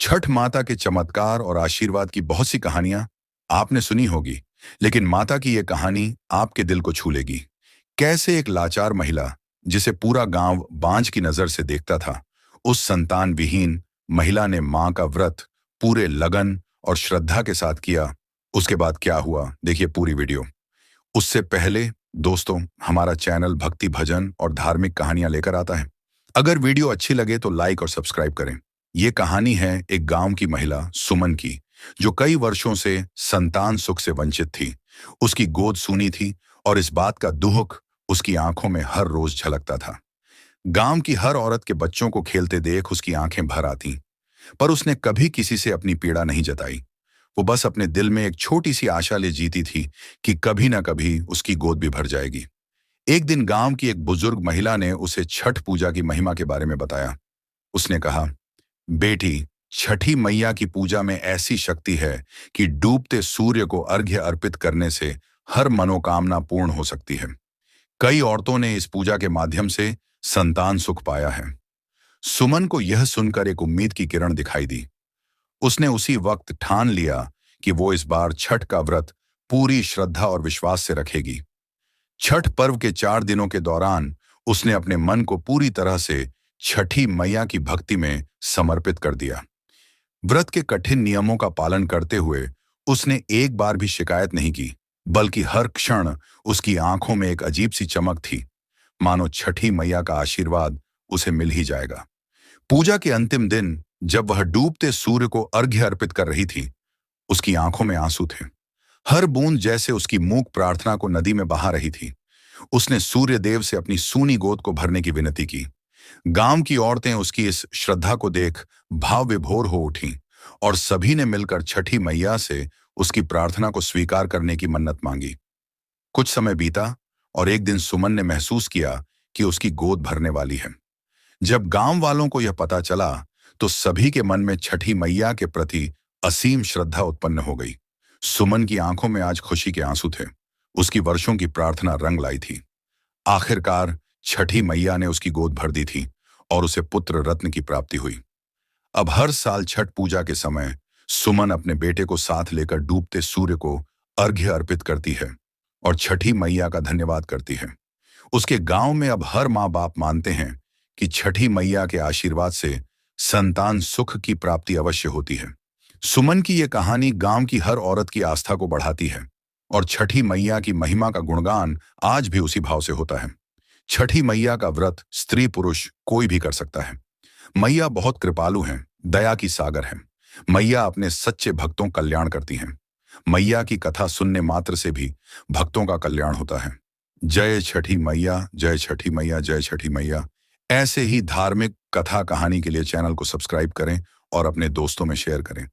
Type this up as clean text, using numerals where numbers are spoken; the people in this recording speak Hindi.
छठ माता के चमत्कार और आशीर्वाद की बहुत सी कहानियां आपने सुनी होगी, लेकिन माता की यह कहानी आपके दिल को छू लेगी। कैसे एक लाचार महिला, जिसे पूरा गांव बांझ की नजर से देखता था, उस संतान विहीन महिला ने मां का व्रत पूरे लगन और श्रद्धा के साथ किया। उसके बाद क्या हुआ, देखिए पूरी वीडियो। उससे पहले दोस्तों, हमारा चैनल भक्ति भजन और धार्मिक कहानियां लेकर आता है। अगर वीडियो अच्छी लगे तो लाइक और सब्सक्राइब करें। ये कहानी है एक गांव की महिला सुमन की, जो कई वर्षों से संतान सुख से वंचित थी। उसकी गोद सूनी थी और इस बात का दुख उसकी आंखों में हर रोज झलकता था। गांव की हर औरत के बच्चों को खेलते देख उसकी आंखें भर आती, पर उसने कभी किसी से अपनी पीड़ा नहीं जताई। वो बस अपने दिल में एक छोटी सी आशा ले जीती थी कि कभी ना कभी उसकी गोद भी भर जाएगी। एक दिन गांव की एक बुजुर्ग महिला ने उसे छठ पूजा की महिमा के बारे में बताया। उसने कहा, बेटी, छठी मैया की पूजा में ऐसी शक्ति है कि डूबते सूर्य को अर्घ्य अर्पित करने से हर मनोकामना पूर्ण हो सकती है। कई औरतों ने इस पूजा के माध्यम से संतान सुख पाया है। सुमन को यह सुनकर एक उम्मीद की किरण दिखाई दी। उसने उसी वक्त ठान लिया कि वो इस बार छठ का व्रत पूरी श्रद्धा और विश्वास से रखेगी। छठ पर्व के 4 दिनों के दौरान उसने अपने मन को पूरी तरह से छठी मैया की भक्ति में समर्पित कर दिया। व्रत के कठिन नियमों का पालन करते हुए उसने एक बार भी शिकायत नहीं की, बल्कि हर क्षण उसकी आंखों में एक अजीब सी चमक थी, मानो छठी मैया का आशीर्वाद उसे मिल ही जाएगा। पूजा के अंतिम दिन जब वह डूबते सूर्य को अर्घ्य अर्पित कर रही थी, उसकी आंखों में आंसू थे। हर बूंद जैसे उसकी मूक प्रार्थना को नदी में बहा रही थी। उसने सूर्य देव से अपनी सूनी गोद को भरने की विनती की। गांव की औरतें उसकी इस श्रद्धा को देख भाव विभोर हो उठीं और सभी ने मिलकर छठी मैया से उसकी प्रार्थना को स्वीकार करने की मन्नत मांगी। कुछ समय बीता और एक दिन सुमन ने महसूस किया कि उसकी गोद भरने वाली है। जब गांव वालों को यह पता चला तो सभी के मन में छठी मैया के प्रति असीम श्रद्धा उत्पन्न हो गई। सुमन की आंखों में आज खुशी के आंसू थे। उसकी वर्षों की प्रार्थना रंग लाई थी। आखिरकार छठी मैया ने उसकी गोद भर दी थी और उसे पुत्र रत्न की प्राप्ति हुई। अब हर साल छठ पूजा के समय सुमन अपने बेटे को साथ लेकर डूबते सूर्य को अर्घ्य अर्पित करती है और छठी मैया का धन्यवाद करती है। उसके गांव में अब हर माँ बाप मानते हैं कि छठी मैया के आशीर्वाद से संतान सुख की प्राप्ति अवश्य होती है। सुमन की यह कहानी गांव की हर औरत की आस्था को बढ़ाती है और छठी मैया की महिमा का गुणगान आज भी उसी भाव से होता है। छठी मैया का व्रत स्त्री पुरुष कोई भी कर सकता है। मैया बहुत कृपालु हैं, दया की सागर हैं। मैया अपने सच्चे भक्तों का कल्याण करती हैं। मैया की कथा सुनने मात्र से भी भक्तों का कल्याण होता है। जय छठी मैया, जय छठी मैया, जय छठी मैया। ऐसे ही धार्मिक कथा कहानी के लिए चैनल को सब्सक्राइब करें और अपने दोस्तों में शेयर करें।